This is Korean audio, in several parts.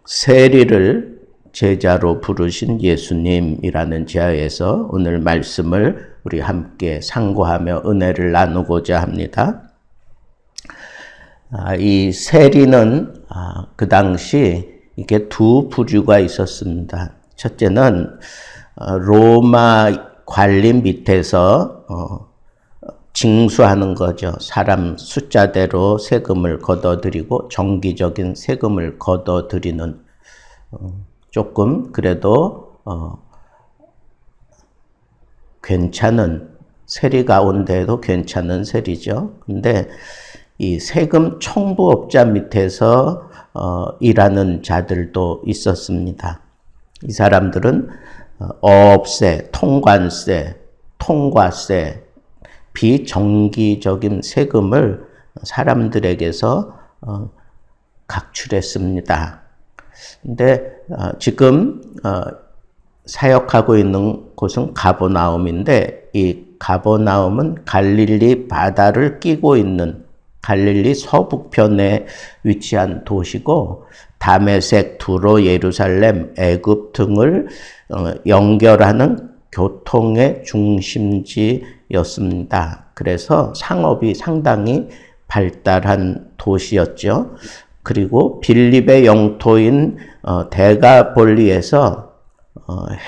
세리를 제자로 부르신 예수님이라는 제하에서 오늘 말씀을 우리 함께 상고하며 은혜를 나누고자 합니다. 이 세리는 그 당시 이게 두 부류가 있었습니다. 첫째는 로마 관리 밑에서 징수하는 거죠. 사람 숫자대로 세금을 걷어들이고 정기적인 세금을 걷어들이는 조금 그래도 괜찮은 세리 가운데에도 괜찮은 세리죠. 근데 이 세금 청부업자 밑에서 일하는 자들도 있었습니다. 이 사람들은 어업세, 통관세, 통과세, 비정기적인 세금을 사람들에게서 각출했습니다. 근데 지금 사역하고 있는 곳은 가버나움인데 이 가버나움은 갈릴리 바다를 끼고 있는 갈릴리 서북편에 위치한 도시고 다메섹, 두로, 예루살렘, 애굽 등을 연결하는 교통의 중심지였습니다. 그래서 상업이 상당히 발달한 도시였죠. 그리고 빌립의 영토인 데가볼리에서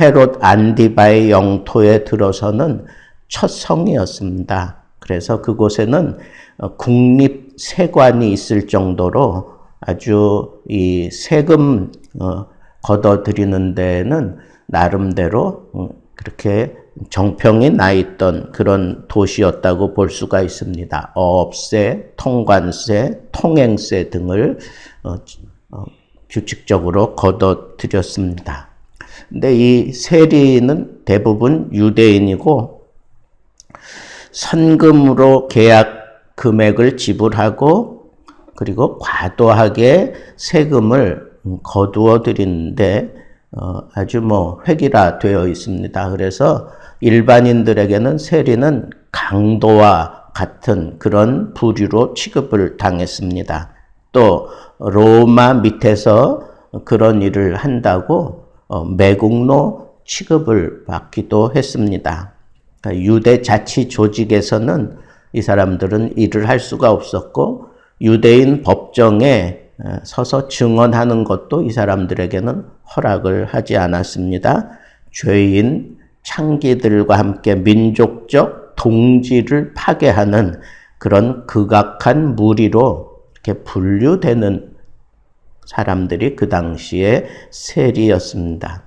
헤롯 안디바의 영토에 들어서는 첫 성이었습니다. 그래서 그곳에는 국립세관이 있을 정도로 아주 이 세금 걷어들이는 데에는 나름대로 그렇게 정평이 나 있던 그런 도시였다고 볼 수가 있습니다. 어업세, 통관세, 통행세 등을 규칙적으로 걷어들였습니다. 근데 이 세리는 대부분 유대인이고 선금으로 계약 금액을 지불하고 그리고 과도하게 세금을 거두어 드리는데 아주 획일화되어 있습니다. 그래서 일반인들에게는 세리는 강도와 같은 그런 부류로 취급을 당했습니다. 또 로마 밑에서 그런 일을 한다고 매국노 취급을 받기도 했습니다. 그러니까 유대 자치 조직에서는 이 사람들은 일을 할 수가 없었고 유대인 법정에 서서 증언하는 것도 이 사람들에게는 허락을 하지 않았습니다. 죄인 창기들과 함께 민족적 동지를 파괴하는 그런 극악한 무리로 이렇게 분류되는 사람들이 그 당시에 세리였습니다.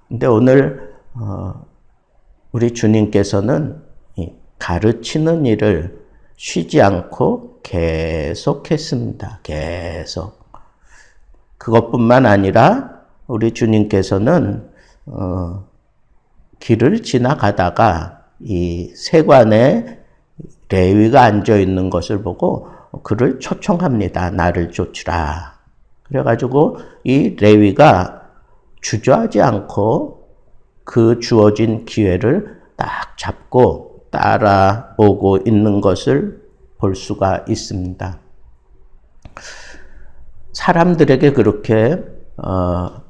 근데 오늘 우리 주님께서는 가르치는 일을 쉬지 않고 계속했습니다. 계속. 그것뿐만 아니라 우리 주님께서는 길을 지나가다가 이 세관에 레위가 앉아 있는 것을 보고 그를 초청합니다. 나를 쫓으라. 그래가지고 이 레위가 주저하지 않고 그 주어진 기회를 딱 잡고 따라오고 있는 것을 볼 수가 있습니다. 사람들에게 그렇게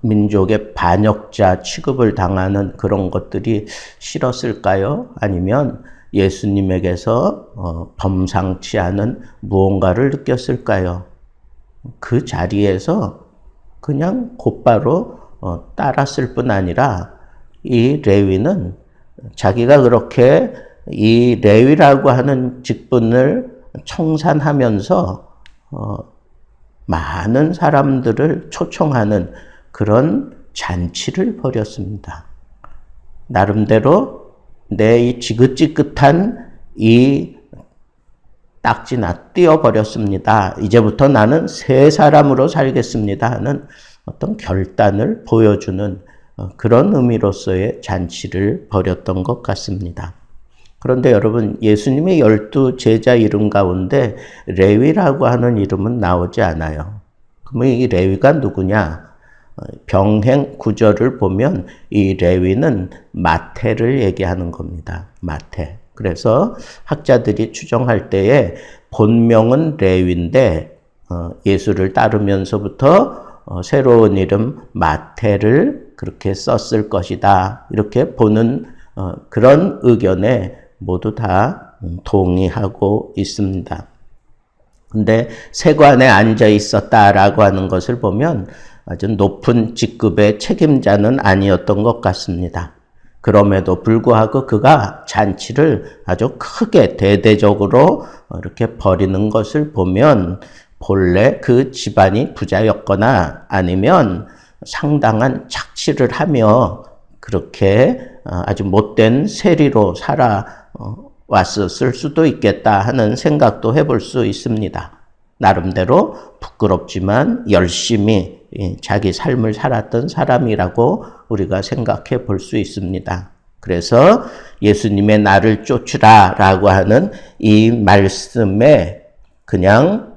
민족의 반역자 취급을 당하는 그런 것들이 싫었을까요? 아니면 예수님에게서 범상치 않은 무언가를 느꼈을까요? 그 자리에서 그냥 곧바로 따랐을 뿐 아니라 이 레위는 자기가 그렇게 이 레위라고 하는 직분을 청산하면서 많은 사람들을 초청하는 그런 잔치를 벌였습니다. 나름대로 내 이 지긋지긋한 이 딱지나 띄어버렸습니다. 이제부터 나는 새 사람으로 살겠습니다 하는 어떤 결단을 보여주는 그런 의미로서의 잔치를 벌였던 것 같습니다. 그런데 여러분, 예수님의 12 제자 이름 가운데 레위라고 하는 이름은 나오지 않아요. 그러면 이 레위가 누구냐? 병행 구절을 보면 이 레위는 마태를 얘기하는 겁니다. 마태. 그래서 학자들이 추정할 때에 본명은 레위인데 예수를 따르면서부터 새로운 이름 마태를 그렇게 썼을 것이다. 이렇게 보는 그런 의견에 모두 다 동의하고 있습니다. 근데 세관에 앉아 있었다라고 하는 것을 보면 아주 높은 직급의 책임자는 아니었던 것 같습니다. 그럼에도 불구하고 그가 잔치를 아주 크게 대대적으로 이렇게 벌이는 것을 보면 본래 그 집안이 부자였거나 아니면 상당한 착취를 하며 그렇게 아주 못된 세리로 살아왔었을 수도 있겠다 하는 생각도 해볼 수 있습니다. 나름대로 부끄럽지만 열심히 자기 삶을 살았던 사람이라고 우리가 생각해 볼 수 있습니다. 그래서 예수님의 나를 쫓으라 라고 하는 이 말씀에 그냥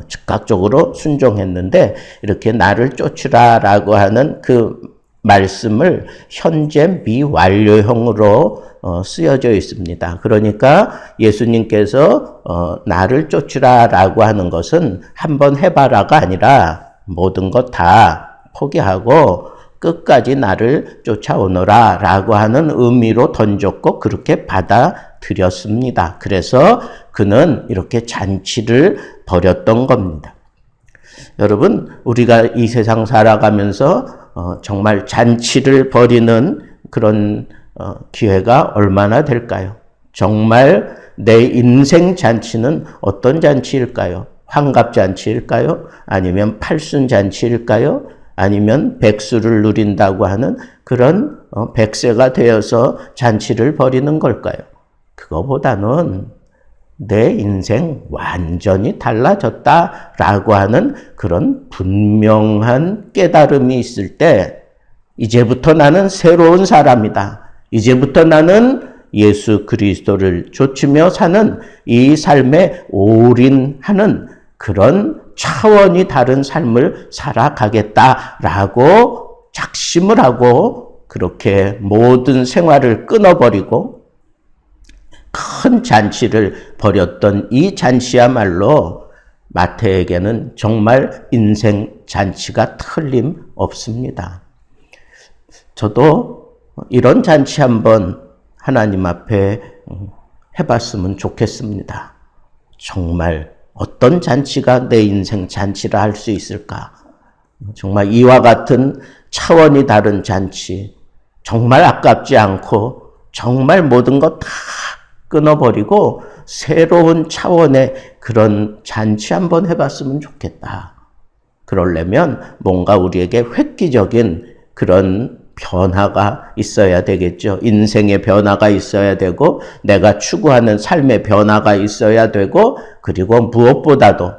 즉각적으로 순종했는데 이렇게 나를 쫓으라 라고 하는 그 말씀을 현재 미완료형으로 쓰여져 있습니다. 그러니까 예수님께서 나를 쫓으라 라고 하는 것은 한번 해봐라가 아니라 모든 것 다 포기하고 끝까지 나를 쫓아오너라 라고 하는 의미로 던졌고 그렇게 받아들였습니다. 그래서 그는 이렇게 잔치를 벌였던 겁니다. 여러분, 우리가 이 세상 살아가면서 정말 잔치를 벌이는 그런 기회가 얼마나 될까요? 정말 내 인생 잔치는 어떤 잔치일까요? 환갑잔치일까요? 아니면 팔순잔치일까요? 아니면 백수를 누린다고 하는 그런 백세가 되어서 잔치를 벌이는 걸까요? 그거보다는 내 인생 완전히 달라졌다라고 하는 그런 분명한 깨달음이 있을 때 이제부터 나는 새로운 사람이다. 이제부터 나는 예수 그리스도를 좇으며 사는 이 삶에 올인하는 그런 차원이 다른 삶을 살아가겠다라고 작심을 하고 그렇게 모든 생활을 끊어버리고 큰 잔치를 벌였던 이 잔치야말로 마태에게는 정말 인생 잔치가 틀림없습니다. 저도 이런 잔치 한번 하나님 앞에 해봤으면 좋겠습니다. 정말 어떤 잔치가 내 인생 잔치라 할 수 있을까? 정말 이와 같은 차원이 다른 잔치, 정말 아깝지 않고 정말 모든 것 다 끊어버리고 새로운 차원의 그런 잔치 한번 해봤으면 좋겠다. 그러려면 뭔가 우리에게 획기적인 그런 변화가 있어야 되겠죠. 인생의 변화가 있어야 되고 내가 추구하는 삶의 변화가 있어야 되고 그리고 무엇보다도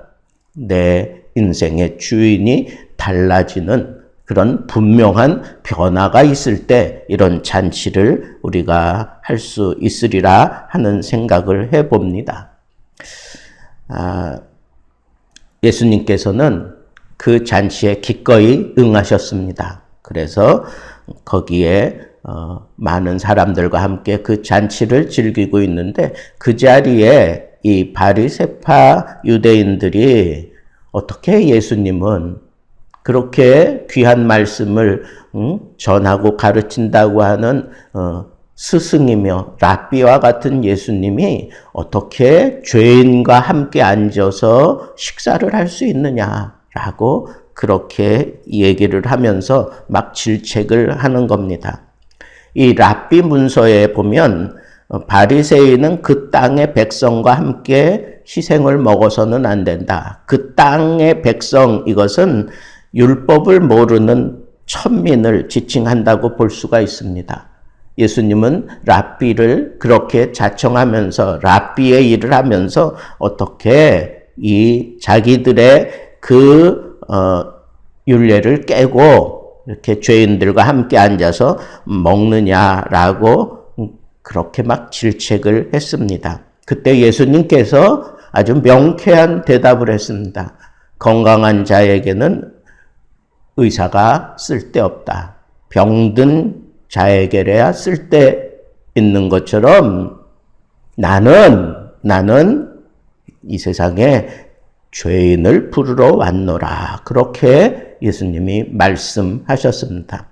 내 인생의 주인이 달라지는 그런 분명한 변화가 있을 때 이런 잔치를 우리가 할 수 있으리라 하는 생각을 해봅니다. 예수님께서는 그 잔치에 기꺼이 응하셨습니다. 그래서 거기에 많은 사람들과 함께 그 잔치를 즐기고 있는데 그 자리에 이 바리새파 유대인들이 어떻게 예수님은 그렇게 귀한 말씀을 전하고 가르친다고 하는 스승이며 랍비와 같은 예수님이 어떻게 죄인과 함께 앉아서 식사를 할 수 있느냐라고 그렇게 얘기를 하면서 막 질책을 하는 겁니다. 이 랍비 문서에 보면 바리새인은 그 땅의 백성과 함께 희생을 먹어서는 안 된다. 그 땅의 백성, 이것은 율법을 모르는 천민을 지칭한다고 볼 수가 있습니다. 예수님은 랍비를 그렇게 자청하면서 랍비의 일을 하면서 어떻게 이 자기들의 그 율례를 깨고 이렇게 죄인들과 함께 앉아서 먹느냐라고 그렇게 막 질책을 했습니다. 그때 예수님께서 아주 명쾌한 대답을 했습니다. 건강한 자에게는 의사가 쓸데없다. 병든 자에게래야 쓸데 있는 것처럼 나는 이 세상에 죄인을 부르러 왔노라. 그렇게 예수님이 말씀하셨습니다.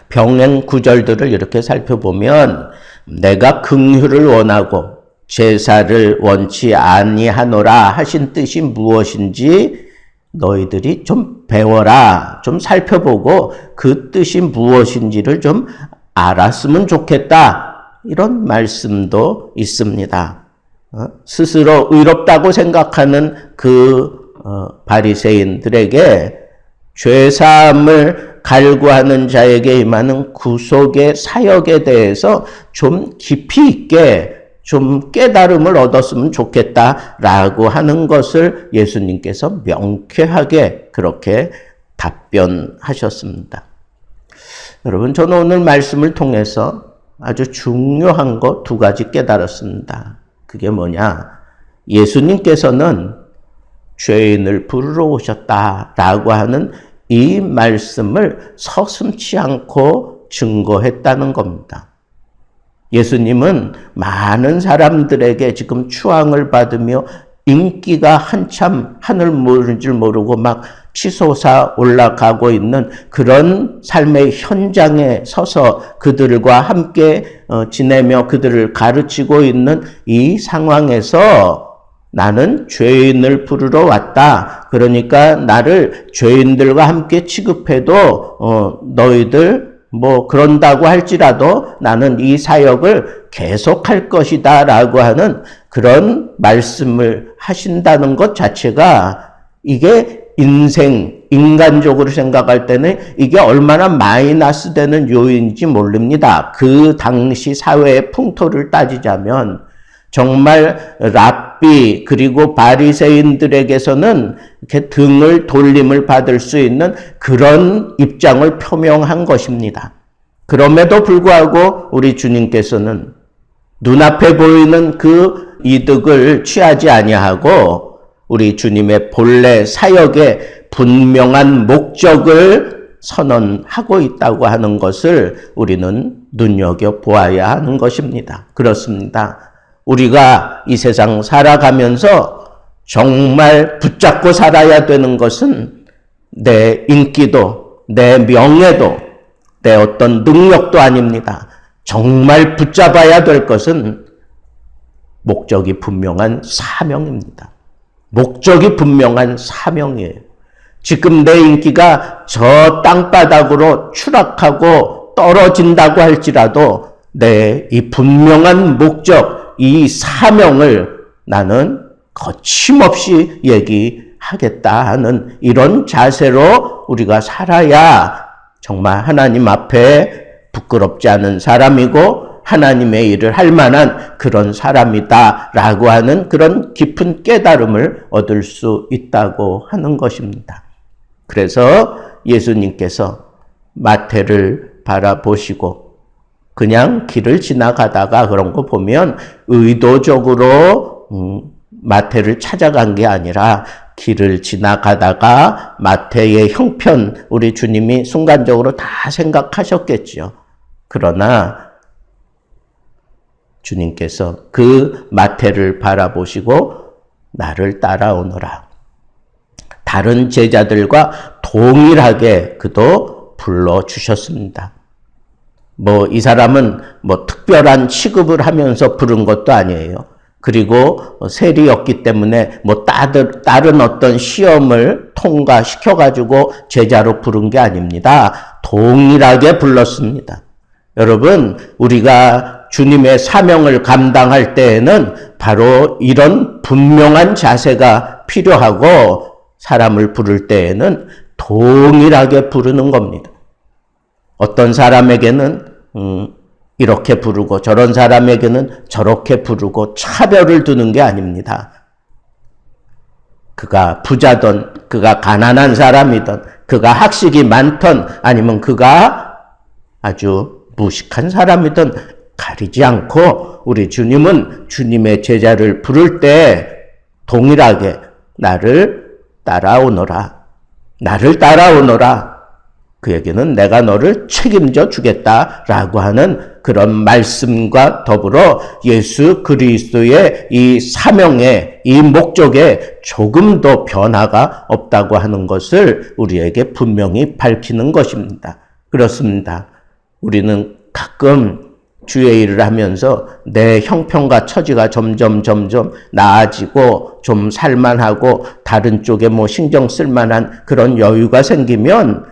병행 구절들을 이렇게 살펴보면 내가 긍휼을 원하고 제사를 원치 아니하노라 하신 뜻이 무엇인지 너희들이 좀 배워라. 좀 살펴보고 그 뜻이 무엇인지를 좀 알았으면 좋겠다. 이런 말씀도 있습니다. 스스로 의롭다고 생각하는 그 바리새인들에게 죄사함을 갈구하는 자에게 임하는 구속의 사역에 대해서 좀 깊이 있게 좀 깨달음을 얻었으면 좋겠다라고 하는 것을 예수님께서 명쾌하게 그렇게 답변하셨습니다. 여러분, 저는 오늘 말씀을 통해서 아주 중요한 거 두 가지 깨달았습니다. 그게 뭐냐? 예수님께서는 죄인을 부르러 오셨다라고 하는 이 말씀을 서슴지 않고 증거했다는 겁니다. 예수님은 많은 사람들에게 지금 추앙을 받으며 인기가 한참 하늘 모르는 줄 모르고 막 치솟아 올라가고 있는 그런 삶의 현장에 서서 그들과 함께 지내며 그들을 가르치고 있는 이 상황에서 나는 죄인을 부르러 왔다. 그러니까 나를 죄인들과 함께 취급해도 너희들 뭐 그런다고 할지라도 나는 이 사역을 계속할 것이다 라고 하는 그런 말씀을 하신다는 것 자체가 이게 인간적으로 생각할 때는 이게 얼마나 마이너스 되는 요인인지 모릅니다. 그 당시 사회의 풍토를 따지자면 정말 랍비 그리고 바리새인들에게서는 이렇게 등을 돌림을 받을 수 있는 그런 입장을 표명한 것입니다. 그럼에도 불구하고 우리 주님께서는 눈앞에 보이는 그 이득을 취하지 아니하고 우리 주님의 본래 사역의 분명한 목적을 선언하고 있다고 하는 것을 우리는 눈여겨보아야 하는 것입니다. 그렇습니다. 우리가 이 세상 살아가면서 정말 붙잡고 살아야 되는 것은 내 인기도, 내 명예도, 내 어떤 능력도 아닙니다. 정말 붙잡아야 될 것은 목적이 분명한 사명입니다. 목적이 분명한 사명이에요. 지금 내 인기가 저 땅바닥으로 추락하고 떨어진다고 할지라도 내 이 분명한 목적, 이 사명을 나는 거침없이 얘기하겠다 하는 이런 자세로 우리가 살아야 정말 하나님 앞에 부끄럽지 않은 사람이고 하나님의 일을 할 만한 그런 사람이다라고 하는 그런 깊은 깨달음을 얻을 수 있다고 하는 것입니다. 그래서 예수님께서 마태를 바라보시고 그냥 길을 지나가다가 그런 거 보면 의도적으로 마태를 찾아간 게 아니라 길을 지나가다가 마태의 형편 우리 주님이 순간적으로 다 생각하셨겠죠. 그러나 주님께서 그 마태를 바라보시고 나를 따라오너라. 다른 제자들과 동일하게 그도 불러주셨습니다. 뭐 이 사람은 뭐 특별한 취급을 하면서 부른 것도 아니에요. 그리고 세리였기 때문에 뭐 다른 어떤 시험을 통과시켜가지고 제자로 부른 게 아닙니다. 동일하게 불렀습니다. 여러분, 우리가 주님의 사명을 감당할 때에는 바로 이런 분명한 자세가 필요하고 사람을 부를 때에는 동일하게 부르는 겁니다. 어떤 사람에게는 이렇게 부르고 저런 사람에게는 저렇게 부르고 차별을 두는 게 아닙니다. 그가 부자든 그가 가난한 사람이든 그가 학식이 많든 아니면 그가 아주 무식한 사람이든 가리지 않고 우리 주님은 주님의 제자를 부를 때 동일하게 나를 따라오너라. 나를 따라오너라. 그에게는 내가 너를 책임져 주겠다라고 하는 그런 말씀과 더불어 예수 그리스도의 이 사명에, 이 목적에 조금도 변화가 없다고 하는 것을 우리에게 분명히 밝히는 것입니다. 그렇습니다. 우리는 가끔 주의 일을 하면서 내 형편과 처지가 점점 나아지고 좀 살만하고 다른 쪽에 뭐 신경 쓸 만한 그런 여유가 생기면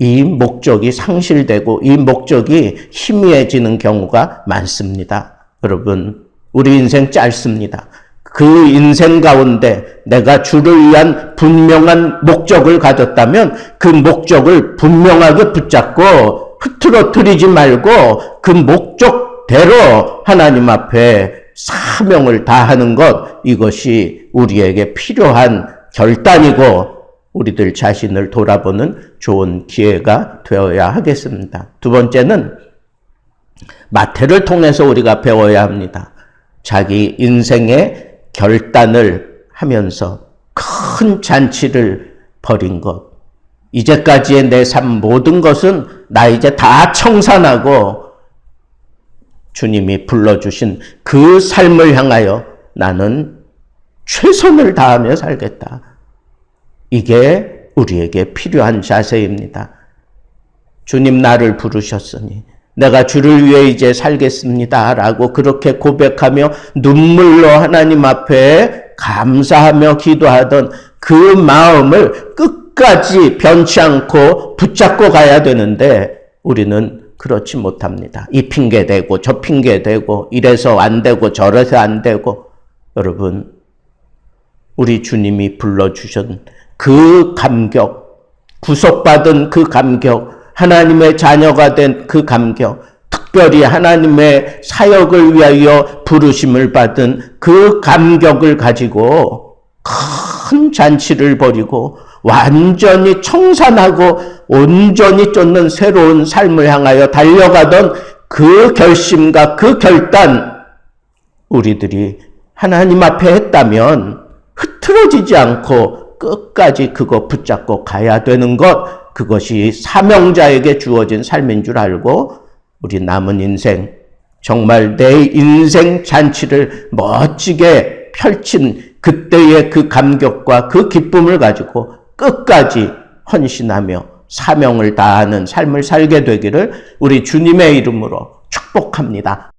이 목적이 상실되고 이 목적이 희미해지는 경우가 많습니다. 여러분, 우리 인생 짧습니다. 그 인생 가운데 내가 주를 위한 분명한 목적을 가졌다면 그 목적을 분명하게 붙잡고 흐트러뜨리지 말고 그 목적대로 하나님 앞에 사명을 다하는 것, 이것이 우리에게 필요한 결단이고 우리들 자신을 돌아보는 좋은 기회가 되어야 하겠습니다. 두 번째는 마태를 통해서 우리가 배워야 합니다. 자기 인생의 결단을 하면서 큰 잔치를 벌인 것. 이제까지의 내 삶 모든 것은 나 이제 다 청산하고 주님이 불러주신 그 삶을 향하여 나는 최선을 다하며 살겠다. 이게 우리에게 필요한 자세입니다. 주님 나를 부르셨으니 내가 주를 위해 이제 살겠습니다 라고 그렇게 고백하며 눈물로 하나님 앞에 감사하며 기도하던 그 마음을 끝까지 변치 않고 붙잡고 가야 되는데 우리는 그렇지 못합니다. 이 핑계대고 저 핑계대고 이래서 안 되고 저래서 안 되고. 여러분, 우리 주님이 불러주신 그 감격, 구속받은 그 감격, 하나님의 자녀가 된 그 감격, 특별히 하나님의 사역을 위하여 부르심을 받은 그 감격을 가지고 큰 잔치를 벌이고 완전히 청산하고 온전히 쫓는 새로운 삶을 향하여 달려가던 그 결심과 그 결단, 우리들이 하나님 앞에 했다면 흐트러지지 않고 끝까지 그거 붙잡고 가야 되는 것, 그것이 사명자에게 주어진 삶인 줄 알고 우리 남은 인생, 정말 내 인생 잔치를 멋지게 펼친 그때의 그 감격과 그 기쁨을 가지고 끝까지 헌신하며 사명을 다하는 삶을 살게 되기를 우리 주님의 이름으로 축복합니다.